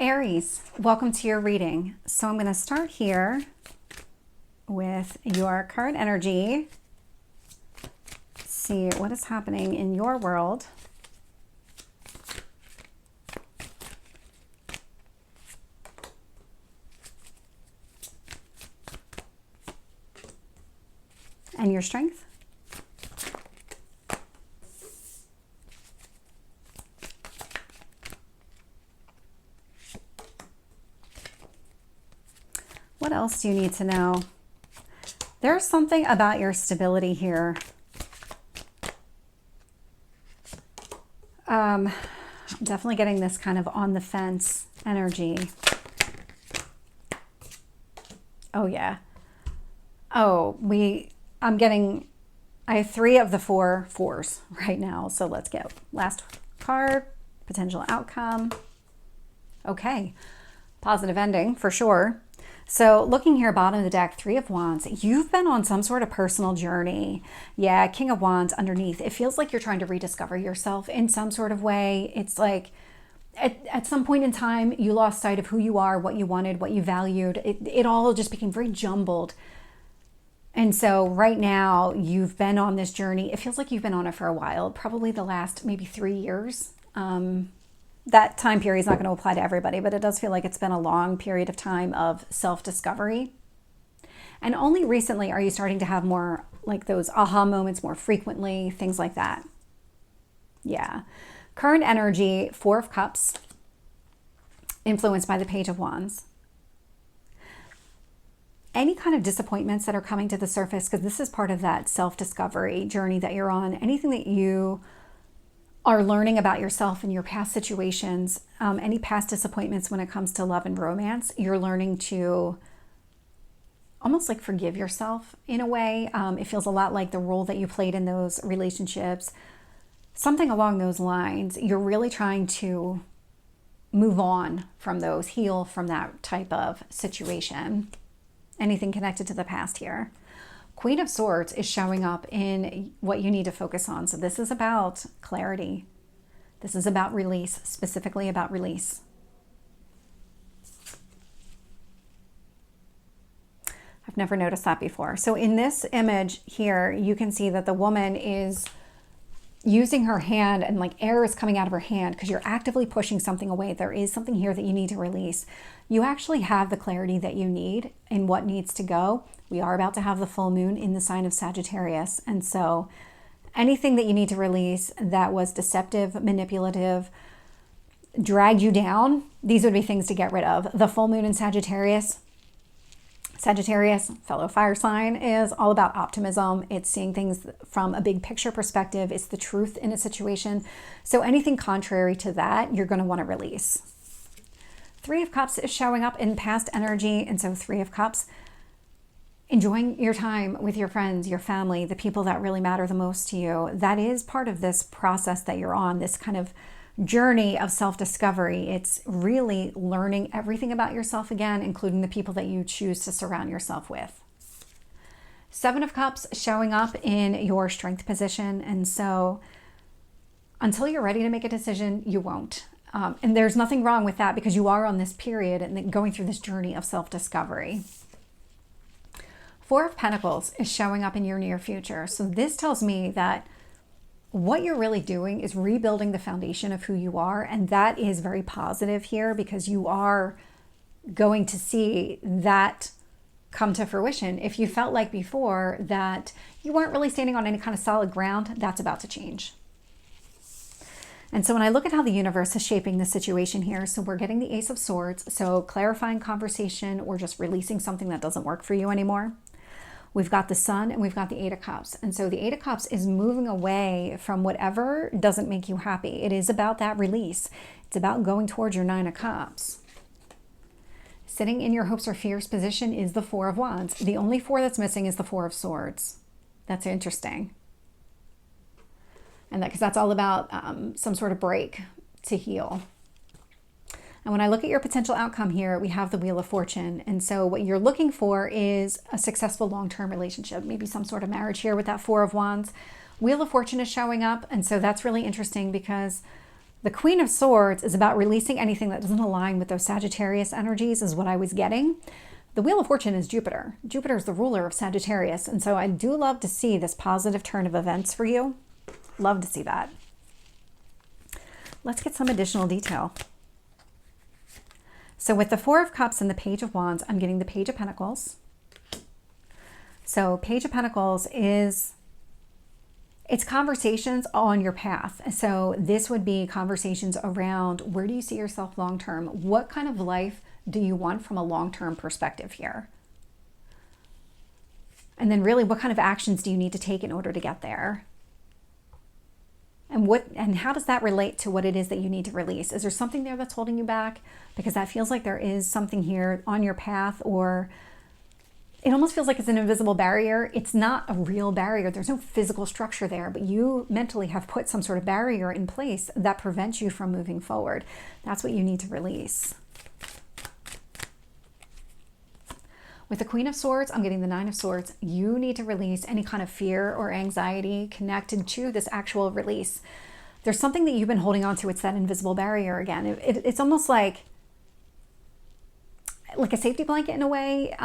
Aries, welcome to your reading. So I'm going to start here with your current energy. See what is happening in your world. And your strength. What else do you need to know? There's something about your stability here. I'm definitely getting this kind of on the fence energy. Oh yeah. Oh, I have 3 of the 4 fours right now. So let's go. Last card, potential outcome. Okay. Positive ending for sure. So looking here, bottom of the deck, 3 of Wands, you've been on some sort of personal journey. Yeah, King of Wands underneath. It feels like you're trying to rediscover yourself in some sort of way. It's like at some point in time, you lost sight of who you are, what you wanted, what you valued. It all just became very jumbled. And so right now, you've been on this journey. It feels like you've been on it for a while, probably the last maybe 3 years. That time period is not going to apply to everybody, but it does feel like it's been a long period of time of self-discovery. And only recently are you starting to have more like those aha moments more frequently, things like that. Yeah. Current energy, 4 of Cups, influenced by the Page of Wands. Any kind of disappointments that are coming to the surface, because this is part of that self-discovery journey that you're on, anything that you are learning about yourself and your past situations, any past disappointments when it comes to love and romance, you're learning to almost like forgive yourself in a way. It feels a lot like the role that you played in those relationships, something along those lines. You're really trying to move on from those, heal from that type of situation. Anything connected to the past here. Queen of Swords is showing up in what you need to focus on. So this is about clarity. This is about release, specifically about release. I've never noticed that before. So in this image here, you can see that the woman is using her hand and like air is coming out of her hand because you're actively pushing something away. There is something here that you need to release. You actually have the clarity that you need in what needs to go. We are about to have the full moon in the sign of Sagittarius. And so anything that you need to release that was deceptive, manipulative, dragged you down, these would be things to get rid of. The full moon in Sagittarius, fellow fire sign, is all about optimism. It's seeing things from a big picture perspective. It's the truth in a situation. So anything contrary to that, you're going to want to release. 3 of Cups is showing up in past energy. And so 3 of Cups, enjoying your time with your friends, your family, the people that really matter the most to you. That is part of this process that you're on, this kind of journey of self-discovery. It's really learning everything about yourself again, including the people that you choose to surround yourself with. 7 of Cups showing up in your strength position. And so until you're ready to make a decision, you won't. And there's nothing wrong with that because you are on this period and going through this journey of self-discovery. 4 of Pentacles is showing up in your near future. So this tells me that what you're really doing is rebuilding the foundation of who you are. And that is very positive here because you are going to see that come to fruition. If you felt like before that you weren't really standing on any kind of solid ground, that's about to change. And so when I look at how the universe is shaping the situation here, so we're getting the Ace of Swords, so clarifying conversation or just releasing something that doesn't work for you anymore. We've got the Sun and we've got the 8 of Cups. And so the 8 of Cups is moving away from whatever doesn't make you happy. It is about that release. It's about going towards your 9 of Cups. Sitting in your hopes or fears position is the 4 of Wands. The only 4 that's missing is the 4 of Swords. That's interesting. And because that's all about some sort of break to heal. And when I look at your potential outcome here, we have the Wheel of Fortune. And so what you're looking for is a successful long-term relationship, maybe some sort of marriage here with that 4 of Wands. Wheel of Fortune is showing up. And so that's really interesting because The Queen of Swords is about releasing anything that doesn't align with those Sagittarius energies, is what I was getting. The Wheel of Fortune is Jupiter. Jupiter is the ruler of Sagittarius. And so I do love to see this positive turn of events for you. Love to see that. Let's get some additional detail. So with the Four of Cups and the Page of Wands, I'm getting the Page of Pentacles. So Page of Pentacles is, it's conversations on your path. So this would be conversations around, where do you see yourself long-term? What kind of life do you want from a long-term perspective here? And then really, what kind of actions do you need to take in order to get there? And how does that relate to what it is that you need to release? Is there something there that's holding you back? Because that feels like there is something here on your path, or it almost feels like it's an invisible barrier. It's not a real barrier. There's no physical structure there, but you mentally have put some sort of barrier in place that prevents you from moving forward. That's what you need to release. With the Queen of Swords, I'm getting the Nine of Swords. You need to release any kind of fear or anxiety connected to this actual release. There's something that you've been holding on to. It's that invisible barrier again. It's almost like a safety blanket in a way,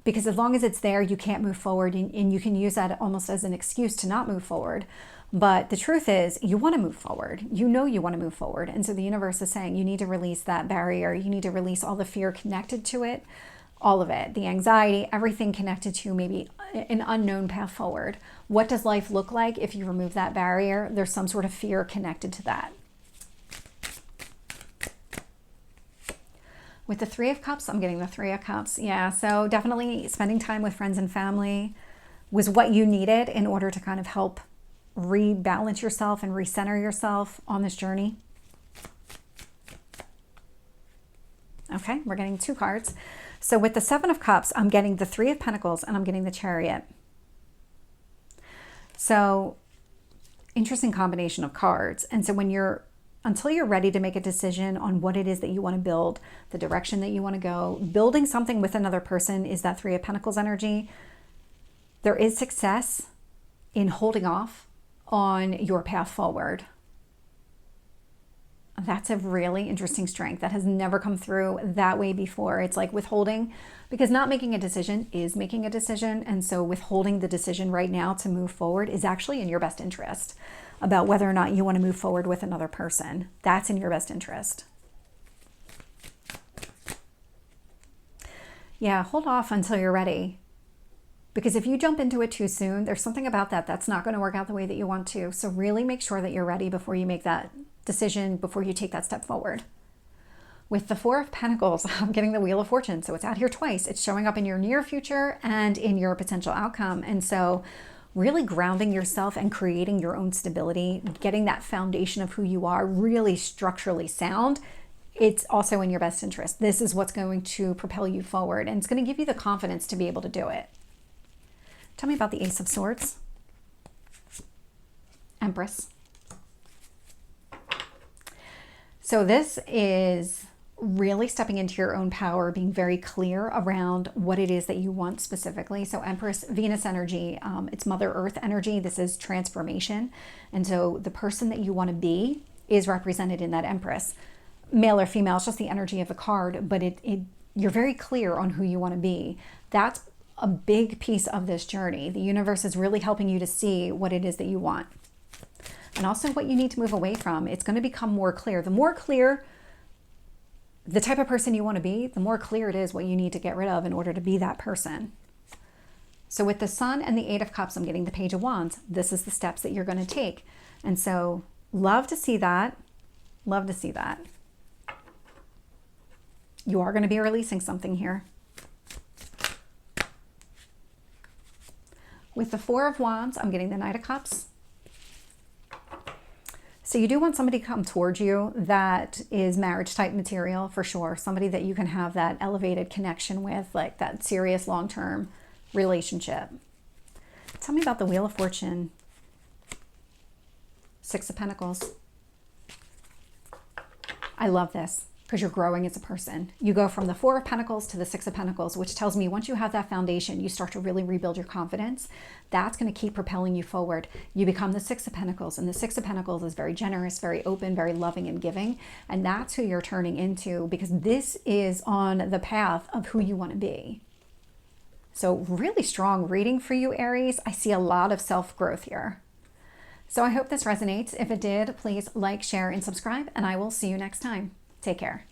because as long as it's there, you can't move forward, and you can use that almost as an excuse to not move forward. But the truth is, you want to move forward. You know you want to move forward. And so the universe is saying you need to release that barrier. You need to release all the fear connected to it. All of it, the anxiety, everything connected to maybe an unknown path forward. What does life look like if you remove that barrier? There's some sort of fear connected to that. With the Three of Cups, I'm getting the Three of Cups. Yeah, so definitely spending time with friends and family was what you needed in order to kind of help rebalance yourself and recenter yourself on this journey. Okay, we're getting two cards. So with the Seven of Cups, I'm getting the Three of Pentacles and I'm getting the Chariot. So interesting combination of cards. And so until you're ready to make a decision on what it is that you want to build, the direction that you want to go, building something with another person is that Three of Pentacles energy. There is success in holding off on your path forward. That's a really interesting strength that has never come through that way before. It's like withholding, because not making a decision is making a decision. And so withholding the decision right now to move forward is actually in your best interest about whether or not you want to move forward with another person. That's in your best interest. Yeah, hold off until you're ready. Because if you jump into it too soon, there's something about that that's not going to work out the way that you want to. So really make sure that you're ready before you make that decision, before you take that step forward. With the Four of Pentacles, I'm getting the Wheel of Fortune. So it's out here twice. It's showing up in your near future and in your potential outcome. And so really grounding yourself and creating your own stability, getting that foundation of who you are really structurally sound, it's also in your best interest. This is what's going to propel you forward, and it's going to give you the confidence to be able to do it. Tell me about the Ace of Swords. Empress. So this is really stepping into your own power, being very clear around what it is that you want specifically. So Empress, Venus energy, it's Mother Earth energy. This is transformation. And so the person that you want to be is represented in that Empress. Male or female, it's just the energy of the card, but you're very clear on who you want to be. That's a big piece of this journey. The universe is really helping you to see what it is that you want. And also what you need to move away from. It's going to become more clear. The more clear the type of person you want to be, the more clear it is what you need to get rid of in order to be that person. So with the Sun and the Eight of Cups, I'm getting the Page of Wands. This is the steps that you're going to take. And so love to see that. Love to see that. You are going to be releasing something here. With the Four of Wands, I'm getting the Knight of Cups. So you do want somebody to come towards you that is marriage type material for sure. Somebody that you can have that elevated connection with, like that serious long-term relationship. Tell me about the Wheel of Fortune. Six of Pentacles. I love this. because you're growing as a person. You go from the Four of Pentacles to the Six of Pentacles, which tells me once you have that foundation, you start to really rebuild your confidence. That's going to keep propelling you forward. You become the Six of Pentacles, and the Six of Pentacles is very generous, very open, very loving and giving. And that's who you're turning into, because this is on the path of who you want to be. So really strong reading for you, Aries. I see a lot of self-growth here. So I hope this resonates. If it did, please like, share, and subscribe, and I will see you next time. Take care.